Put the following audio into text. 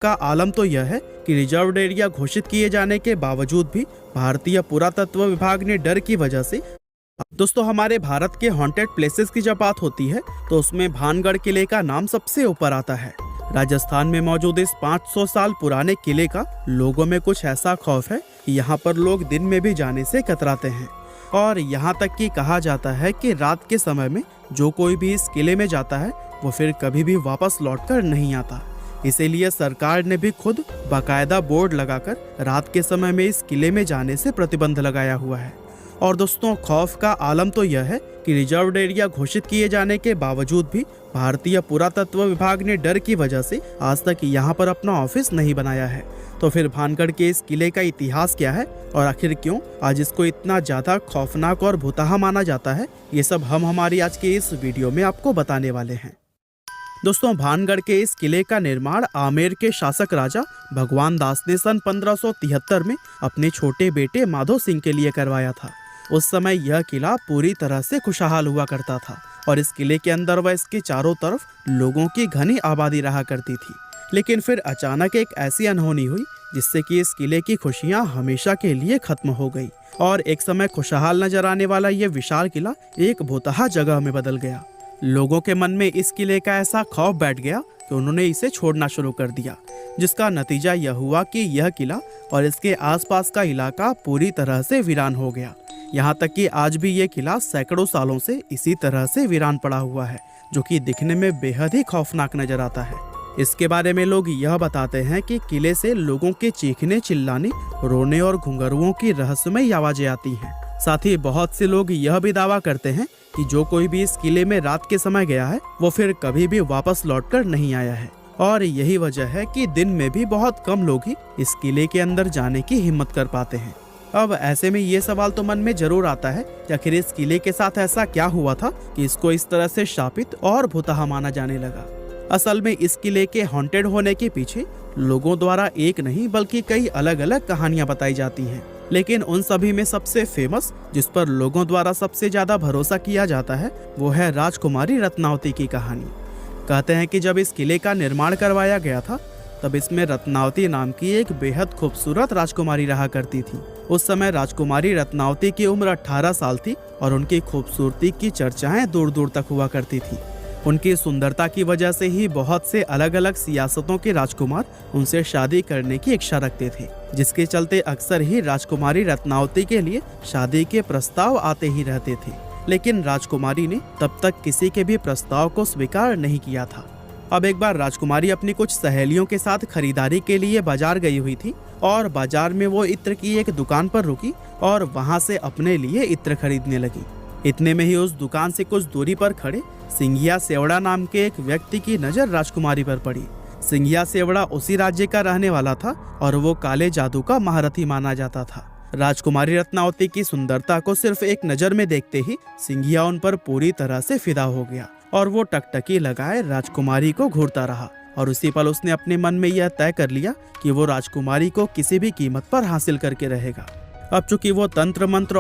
का आलम तो यह है कि रिजर्व एरिया घोषित किए जाने के बावजूद भी भारतीय पुरातत्व विभाग ने डर की वजह से दोस्तों हमारे भारत के हॉन्टेड प्लेसेस की जब बात होती है तो उसमें भानगढ़ किले का नाम सबसे ऊपर आता है। राजस्थान में मौजूद इस 500 साल पुराने किले का लोगों में कुछ ऐसा खौफ है कि यहाँ पर लोग दिन में भी जाने से कतराते हैं और यहाँ तक कि कहा जाता है कि रात के समय में जो कोई भी इस किले में जाता है वो फिर कभी भी वापस लौटकर नहीं आता। इसीलिए सरकार ने भी खुद बाकायदा बोर्ड लगाकर रात के समय में इस किले में जाने से प्रतिबंध लगाया हुआ है। और दोस्तों खौफ का आलम तो यह है कि रिजर्व एरिया घोषित किए जाने के बावजूद भी भारतीय पुरातत्व विभाग ने डर की वजह से आज तक यहाँ पर अपना ऑफिस नहीं बनाया है। तो फिर भानगढ़ के इस किले का इतिहास क्या है और आखिर क्यों आज इसको इतना ज्यादा खौफनाक और भुतहा माना जाता है, ये सब हम हमारी आज के इस वीडियो में आपको बताने वाले हैं। दोस्तों भानगढ़ के इस किले का निर्माण आमेर के शासक राजा भगवान दास ने सन 1573 में अपने छोटे बेटे माधो सिंह के लिए करवाया था। उस समय यह किला पूरी तरह से खुशहाल हुआ करता था और इस किले के अंदर व इसके चारों तरफ लोगों की घनी आबादी रहा करती थी। लेकिन फिर अचानक एक ऐसी अनहोनी हुई जिससे कि इस किले की खुशियां हमेशा के लिए खत्म हो गई और एक समय खुशहाल नजर आने वाला यह विशाल किला एक भुतहा जगह में बदल गया। लोगों के मन में इस किले का ऐसा खौफ बैठ गया कि उन्होंने इसे छोड़ना शुरू कर दिया, जिसका नतीजा यह हुआ कि यह किला और इसके आसपास का इलाका पूरी तरह से वीरान हो गया। यहाँ तक कि आज भी ये किला सैकड़ों सालों से इसी तरह से वीरान पड़ा हुआ है, जो कि दिखने में बेहद ही खौफनाक नजर आता है। इसके बारे में लोग यह बताते हैं कि किले से लोगों के चीखने, चिल्लाने, रोने और घुंघरुओं की रहस्यमय आवाजें आती हैं। साथ ही बहुत से लोग यह भी दावा करते हैं कि जो कोई भी इस किले में रात के समय गया है वो फिर कभी भी वापस लौटकर नहीं आया है और यही वजह है कि दिन में भी बहुत कम लोग ही इस किले के अंदर जाने की हिम्मत कर पाते हैं। अब ऐसे में ये सवाल तो मन में जरूर आता है कि आखिर इस किले के साथ ऐसा क्या हुआ था कि इसको इस तरह से शापित और भुतहा माना जाने लगा। असल में इस किले के हॉन्टेड होने के पीछे लोगों द्वारा एक नहीं बल्कि कई अलग अलग कहानियां बताई जाती हैं, लेकिन उन सभी में सबसे फेमस, जिस पर लोगों द्वारा सबसे ज्यादा भरोसा किया जाता है, वो है राजकुमारी रत्नावती की कहानी। कहते हैं कि जब इस किले का निर्माण करवाया गया था तब इसमें रत्नावती नाम की एक बेहद खूबसूरत राजकुमारी रहा करती थी। उस समय राजकुमारी रत्नावती की उम्र 18 साल थी और उनकी खूबसूरती की चर्चाएं दूर दूर तक हुआ करती थी। उनकी सुंदरता की वजह से ही बहुत से अलग अलग सियासतों के राजकुमार उनसे शादी करने की इच्छा रखते थे, जिसके चलते अक्सर ही राजकुमारी रत्नावती के लिए शादी के प्रस्ताव आते ही रहते थे। लेकिन राजकुमारी ने तब तक किसी के भी प्रस्ताव को स्वीकार नहीं किया था। अब एक बार राजकुमारी अपनी कुछ सहेलियों के साथ खरीदारी के लिए बाजार गई हुई थी और बाजार में वो इत्र की एक दुकान पर रुकी और वहां से अपने लिए इत्र खरीदने लगी। इतने में ही उस दुकान से कुछ दूरी पर खड़े सिंघिया सेवड़ा नाम के एक व्यक्ति की नजर राजकुमारी पर पड़ी। सिंघिया सेवड़ा उसी राज्य का रहने वाला था और वो काले जादू का महारथी माना जाता था। राजकुमारी रत्नावती की सुंदरता को सिर्फ एक नजर में देखते ही सिंघिया उन पर पूरी तरह से फिदा हो गया और वो टकटकी लगाए राजकुमारी को घूरता रहा और उसी पल उसने अपने मन में यह तय कर लिया कि वो राजकुमारी को किसी भी कीमत पर हासिल करके रहेगा। अब चूंकि वो तंत्र मंत्र